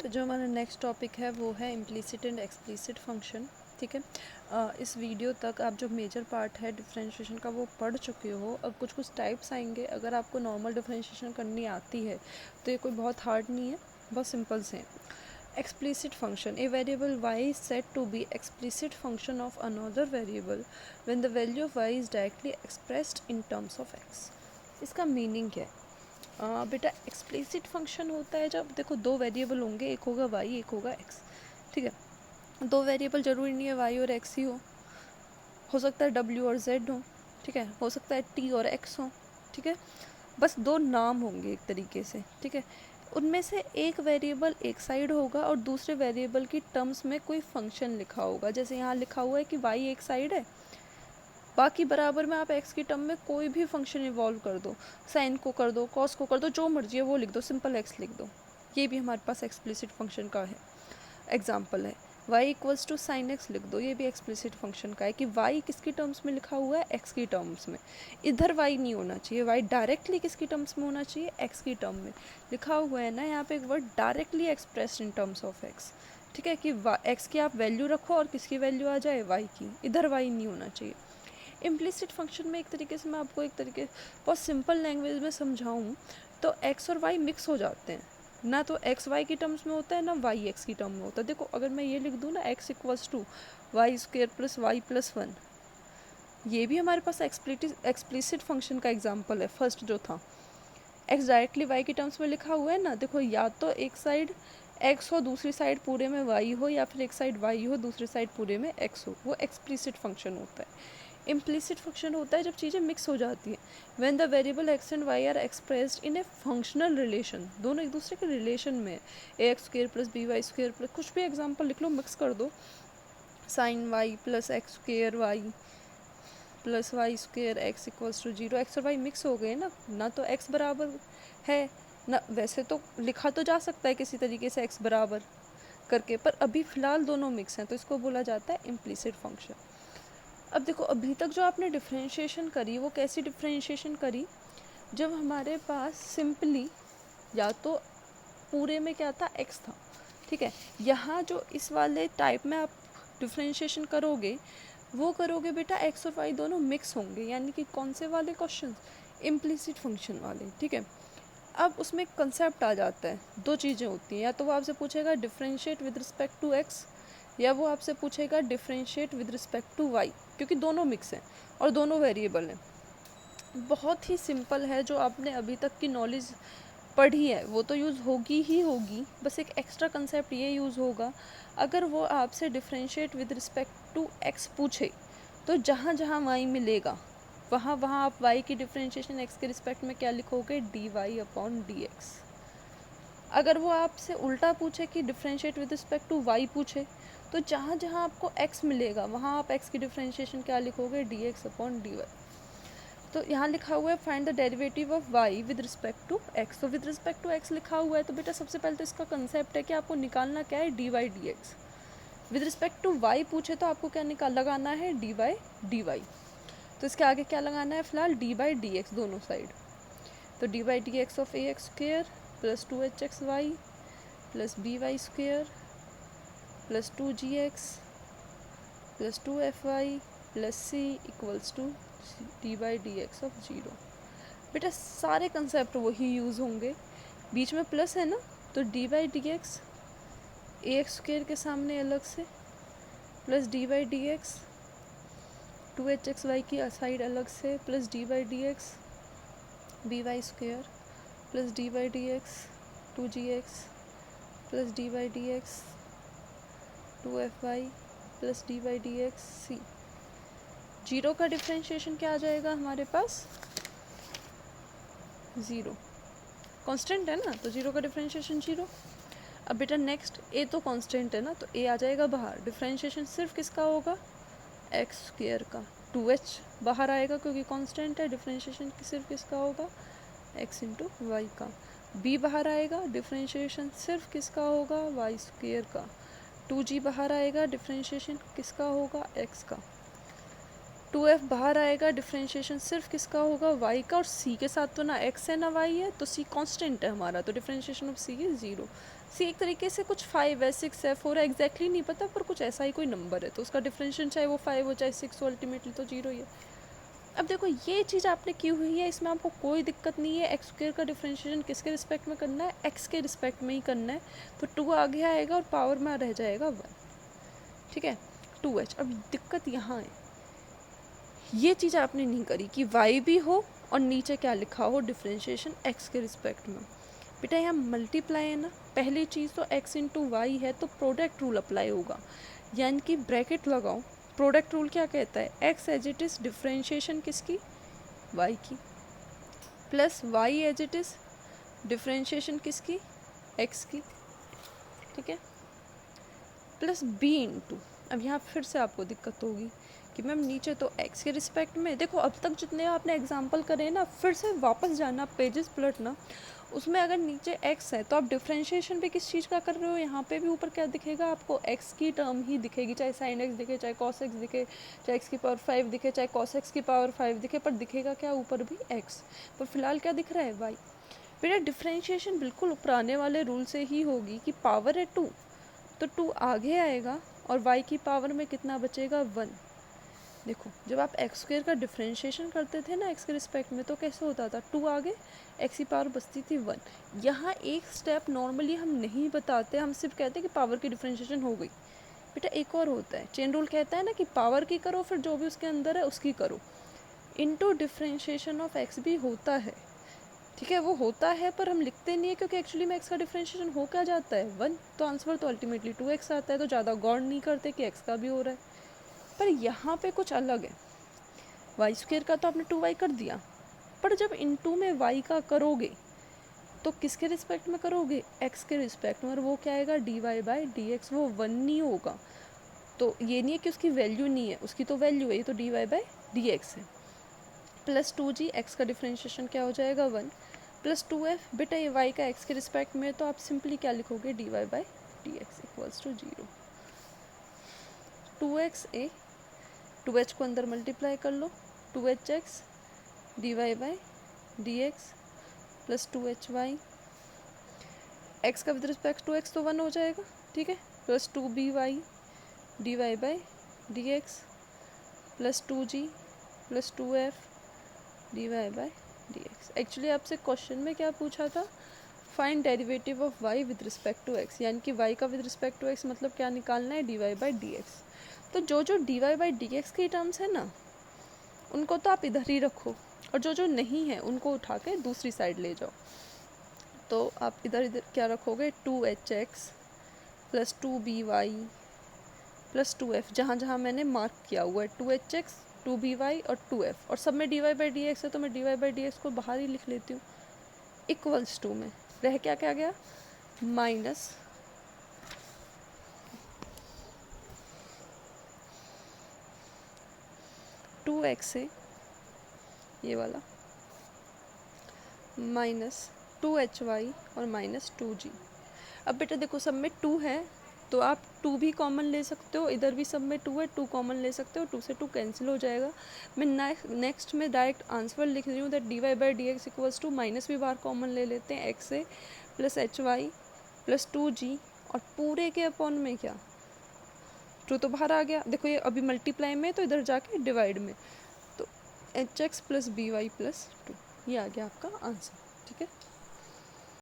तो जो हमारा नेक्स्ट टॉपिक है वो है इम्प्लिसिट एंड एक्सप्लिसिट फंक्शन। ठीक है, इस वीडियो तक आप जो मेजर पार्ट है डिफरेंशिएशन का वो पढ़ चुके हो। अब कुछ कुछ टाइप्स आएंगे, अगर आपको नॉर्मल डिफरेंशिएशन करनी आती है तो ये कोई बहुत हार्ड नहीं है, बहुत सिंपल से। Explicit function, a variable y is said to be explicit function of another variable when the value of y is directly expressed in terms of x। इसका मीनिंग क्या है? बेटा एक्सप्लिसिट फंक्शन होता है जब देखो दो वेरिएबल होंगे, एक होगा y एक होगा x। ठीक है, दो वेरिएबल ज़रूरी नहीं है y और x ही हो सकता है w और z हो। ठीक है, हो सकता है t और x हो। ठीक है, बस दो नाम होंगे एक तरीके से। ठीक है, उनमें से एक वेरिएबल एक साइड होगा और दूसरे वेरिएबल की टर्म्स में कोई फंक्शन लिखा होगा। जैसे यहाँ लिखा हुआ है कि y एक साइड है, बाकी बराबर में आप x की टर्म में कोई भी फंक्शन इवॉल्व कर दो, साइन को कर दो, कॉस को कर दो, जो मर्जी है वो लिख दो, सिंपल x लिख दो। ये भी हमारे पास एक्सप्लिसिट फंक्शन का है एग्जाम्पल है। y equals to sine x लिख दो, ये भी एक्सप्लिसिट फंक्शन का है कि y किसकी टर्म्स में लिखा हुआ है, x की टर्म्स में। इधर y नहीं होना चाहिए, y डायरेक्टली किसकी टर्म्स में होना चाहिए, x की टर्म में। लिखा हुआ है ना यहाँ पे एक word directly expressed in terms of x। ठीक है, कि x की आप वैल्यू रखो और किसकी वैल्यू आ जाए, y की, इधर y नहीं होना चाहिए। इम्प्लिसिट फंक्शन में एक तरीके से मैं आपको एक तरीके बहुत सिंपल लैंग्वेज में समझाऊँ तो x और y मिक्स हो जाते हैं, ना तो x y की टर्म्स में होता है ना y x की टर्म में होता है। देखो अगर मैं ये लिख दूँ ना x equals to Y square plus Y plus 1, ये भी हमारे पास एक्सप्लिसिट फंक्शन का एग्जाम्पल है। फर्स्ट जो था x डायरेक्टली y की टर्म्स में लिखा हुआ है ना, देखो या तो एक साइड x हो दूसरी साइड पूरे में y हो, या फिर एक साइड y हो दूसरी साइड पूरे में x हो, वो एक्सप्लिसिट फंक्शन होता है। इम्प्लिसिट फंक्शन होता है जब चीज़ें मिक्स हो जाती हैं, when the variable x and y are expressed in a functional relation, दोनों एक दूसरे के रिलेशन में। A x square plus b y square plus कुछ भी एग्जाम्पल लिख लो, मिक्स कर दो, sine y plus x square y plus y square x equals to 0। X और वाई मिक्स हो गए ना तो एक्स बराबर है ना, वैसे तो लिखा तो जा सकता है किसी तरीके से एक्स बराबर करके, पर अभी फ़िलहाल दोनों मिक्स हैं तो इसको बोला जाता है इम्प्लिसिट फंक्शन। अब देखो अभी तक जो आपने डिफ्रेंशिएशन करी वो कैसी डिफ्रेंशिएशन करी, जब हमारे पास सिंपली या तो पूरे में क्या था, x था। ठीक है, यहाँ जो इस वाले टाइप में आप डिफ्रेंशिएशन करोगे वो करोगे बेटा x और y दोनों मिक्स होंगे, यानी कि कौन से वाले क्वेश्चन, इम्प्लिसिट फंक्शन वाले। ठीक है, अब उसमें एक कंसेप्ट आ जाता है, दो चीज़ें होती हैं, या तो वो आपसे पूछेगा differentiate with respect to x, या वो आपसे पूछेगा differentiate with respect to y, क्योंकि दोनों मिक्स हैं और दोनों वेरिएबल हैं। बहुत ही सिंपल है, जो आपने अभी तक की नॉलेज पढ़ी है वो तो यूज़ होगी ही होगी, बस एक एक्स्ट्रा कंसेप्ट ये यूज़ होगा, अगर वो आपसे differentiate with respect to x पूछे तो जहाँ जहाँ y मिलेगा वहाँ वहाँ आप y की डिफ्रेंशिएशन x के रिस्पेक्ट में क्या लिखोगे, dy अपॉन dx। अगर वो आपसे उल्टा पूछे कि differentiate with respect to y पूछे तो जहाँ जहाँ आपको x मिलेगा वहाँ आप x की डिफ्रेंशिएशन क्या लिखोगे, dx अपॉन dy। तो यहाँ लिखा हुआ है find the derivative of y with respect to x, तो विद रिस्पेक्ट टू x लिखा हुआ है तो बेटा सबसे पहले तो इसका कंसेप्ट है कि आपको निकालना क्या है, dy dx। With respect to y पूछे तो आपको क्या लगाना है, dy dy। तो इसके आगे क्या लगाना है, फिलहाल dy dx दोनों साइड। तो dy dx of ax square plus 2hxy plus by square plus 2gx plus 2fy plus c equals to dy dx of 0। बेटा सारे कंसेप्ट वही यूज़ होंगे, बीच में प्लस है ना, तो dy dx ax स्क्वेयर के सामने अलग से प्लस dy dx 2hxy की साइड अलग से plus dy dx by square plus dy dx 2gx plus dy dx 2fy plus dy dx c। 0 का डिफ्रेंशिएशन क्या आ जाएगा हमारे पास, 0, कांस्टेंट है ना, तो 0 का डिफ्रेंशिएशन 0। अब बेटा नेक्स्ट a तो कांस्टेंट है ना, तो a आ जाएगा बाहर, डिफ्रेंशिएशन सिर्फ किसका होगा, एक्स स्क्वेयर का। 2h बाहर आएगा क्योंकि कांस्टेंट है, डिफ्रेंशिएशन सिर्फ किसका होगा, x इंटू वाई का। b बाहर आएगा, डिफ्रेंशिएशन सिर्फ किसका होगा, y स्क्वेयर का। 2g बाहर आएगा, डिफ्रेंशिएशन किसका होगा, x का। 2f बाहर आएगा, डिफ्रेंशिएशन सिर्फ किसका होगा, y का, और c के साथ तो ना x है ना y है, तो c कांस्टेंट है हमारा, तो डिफ्रेंशिएशन ऑफ c इज 0। एक तरीके से कुछ 5 है, 6 है, 4 है, एग्जैक्टली नहीं पता, पर कुछ ऐसा ही कोई नंबर है, तो उसका डिफरेंशिएशन चाहे वो 5 हो चाहे 6 हो, अल्टीमेटली तो 0 ही है। अब देखो ये चीज़ आपने की हुई है, इसमें आपको कोई दिक्कत नहीं है। एक्स स्क्वायर का डिफरेंशिएशन किसके रिस्पेक्ट में करना है? एक्स के रिस्पेक्ट में ही करना है। तो 2 आगे आएगा और पावर में रह जाएगा 1, ठीक है, 2h। अब दिक्कत यहाँ है, ये चीज़ आपने नहीं करी कि y भी हो और नीचे क्या लिखा हो, डिफरेंशिएशन x के रिस्पेक्ट में। बेटा यहाँ मल्टीप्लाई है ना, पहली चीज़ तो x इंटू वाई है, तो प्रोडक्ट रूल अप्लाई होगा, यानी कि ब्रैकेट लगाओ। प्रोडक्ट रूल क्या कहता है? x as it is differentiation किसकी? y की, plus y as it is differentiation किसकी? x की, ठीक है, प्लस b इंटू, अब यहाँ फिर से आपको दिक्कत होगी कि मैम नीचे तो x के रिस्पेक्ट में। देखो अब तक जितने आपने एग्जांपल करे ना, फिर से वापस जाना, पेजेस पलटना, उसमें अगर नीचे x है तो आप डिफरेंशिएशन भी किस चीज़ का कर रहे हो, यहाँ पे भी ऊपर क्या दिखेगा आपको? x की टर्म ही दिखेगी, चाहे साइन x दिखे, चाहे कॉस x दिखे, चाहे x की पावर 5 दिखे, चाहे कॉस x की पावर 5 दिखे, पर दिखेगा क्या? ऊपर भी x। पर फिलहाल क्या दिख रहा है? y। बेटा डिफरेंशिएशन बिल्कुल पुराने वाले रूल से ही होगी कि पावर है 2, तो 2 आगे आएगा और y की पावर में कितना बचेगा? 1। देखो जब आप एक्स स्क्वायर का डिफरेंशिएशन करते थे ना एक्स के रिस्पेक्ट में, तो कैसे होता था? 2 आगे, एक्स की पावर बचती थी 1। यहाँ एक स्टेप नॉर्मली हम नहीं बताते, हम सिर्फ कहते हैं कि पावर की डिफरेंशिएशन हो गई। बेटा एक और होता है, चेन रूल कहता है ना कि पावर की करो फिर जो भी उसके अंदर है उसकी करो, इनटू डिफरेंशिएशन ऑफ एक्स भी होता है, ठीक है, वो होता है, पर हम लिखते नहीं है क्योंकि एक्चुअली में एक्स का डिफरेंशिएशन हो क्या जाता है? 1। तो आंसर तो अल्टीमेटली 2x आता है, तो ज़्यादा गौर नहीं करते कि एक्स का भी हो रहा है। पर यहाँ पे कुछ अलग है, वाई स्क्वायर का तो आपने 2y कर दिया, पर जब इनटू में y का करोगे तो किसके रिस्पेक्ट में करोगे? x के रिस्पेक्ट में, और वो क्या आएगा? dy/dx, वो 1 नहीं होगा। तो ये नहीं है कि उसकी वैल्यू नहीं है, उसकी तो वैल्यू है, ये तो dy/dx है। प्लस 2g, x का डिफरेंशिएशन क्या हो जाएगा? 1, प्लस 2f। बेटा ये y का x के रिस्पेक्ट में, तो आप सिंपली क्या लिखोगे? dy/dx equals to 0। 2x a, 2h को अंदर मल्टीप्लाई कर लो, 2hx dy/dx plus 2hy, x का विद रिस्पेक्ट टू x तो 1 हो जाएगा, ठीक है, plus 2by dy/dx plus 2g plus 2f dy/dx। Actually आपसे क्वेश्चन में क्या पूछा था? Find derivative of y with respect to x, यानी कि y का विद रिस्पेक्ट टू x मतलब क्या निकालना है? dy/dx। तो जो जो dy/dx की टर्म्स है ना, उनको तो आप इधर ही रखो, और जो जो नहीं है उनको उठा के दूसरी साइड ले जाओ। तो आप इधर इधर क्या रखोगे? 2hx plus 2by plus 2f, जहाँ जहाँ मैंने मार्क किया हुआ है 2hx 2by और 2f, और सब में dy/dx है तो मैं dy/dx को बाहर ही लिख लेती हूँ, इक्वल्स टू में रह क्या क्या गया? माइनस 2x है ये वाला, माइनस 2hy और माइनस 2g। अब बेटा देखो सब में 2 है तो आप 2 भी कॉमन ले सकते हो, इधर भी सब में 2 है, 2 कॉमन ले सकते हो, 2 से 2 कैंसिल हो जाएगा। मैं नेक्स्ट में डायरेक्ट आंसर लिख रही हूँ that dy/dx equals to, minus भी बाहर कॉमन ले लेते हैं, x है प्लस hy प्लस 2g, और पूरे के अपॉन में क्या? 2 तो बाहर आ गया, देखो ये अभी मल्टीप्लाई में, तो इधर जाके डिवाइड में, तो hx प्लस by प्लस 2, ये आ गया आपका आंसर, ठीक है।